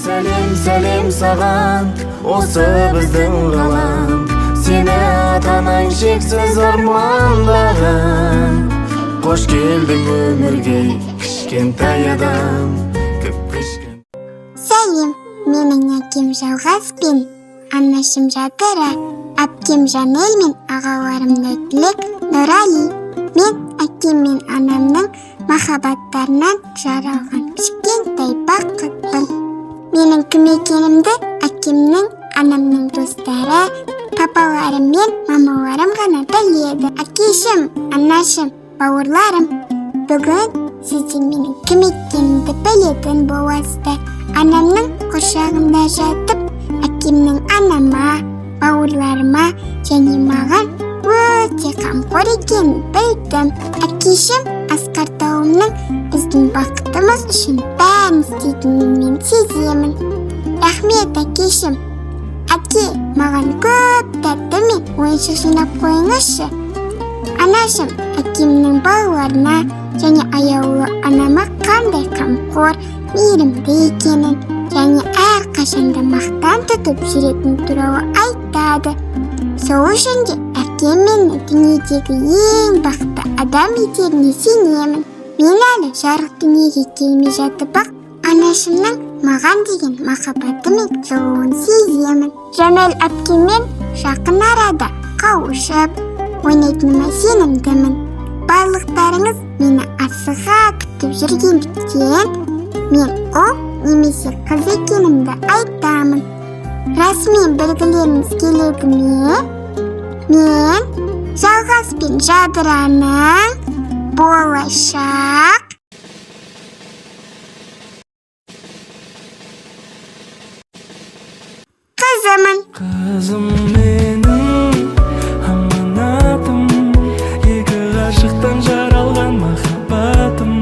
Сәлем саған, осы біздің ғалам. Сені ата-анаң шексіз армандаған. Қош келдің өмірге, кішкентай адам. Сәлем, менің әкем Жалгас пен анашым Жадыра, әпкем Жанель мен ағаларым Тілек, Нұрали. Мен әкем мен анамның махаббаттарынан жаралған кішкентай бақытпын. Менің кім екенімді әкемнің, анамның достары, папаларым мен мамаларым ғана біледі. Әкешім, анашым, бауырларым, бүгін сіздер менің кім екенімді білетін боласыздар. Анамның құшағында жатып, әкемнің анама, бауырларыма және маған өте қамқор екенін білдім. Әкешім Асқар тауымның біздің бақытымыз үшін бәрін істейтінін мен сеземін. Рахмет, әкешім. Әке, маған көп тәтті мен ойыншық жинап қойыңызшы. Анашым, әкемнің балаларына және аяулы анама қандай қамқор, мейірімді екенін және әрқашанда мақтан тұтып жүретін туралы айтады. Сол үшін де әкем мені дүниедегі ең бақытты адам етеріне сенемін. Мен әлі жарық дүниеге келмей жатып-ақ анашымның маған деген махаббаты мен жылуын сеземін. Жанель әпкеммен жақын арада қауышып ойнайтыныма сенімдімін. Барлықтарыңыз мені асыға күтіп жүргендіктен мен ұл немесе қыз екенімді айтамын. Расымен білгілеріңіз келеді ме? Мен Жалгас пен Жадыраның болашақ қызымын. Қызым менің аманатым, екі ғашықтан жаралған махаббатым.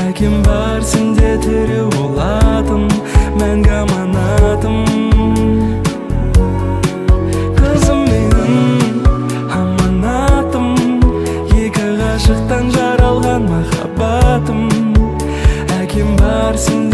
Әкем бар сенде тірі болатын, мәңгі аманатым. Қызым менің аманатым, екі ғашықтан жаралған махаббатым. Әкем бар сенде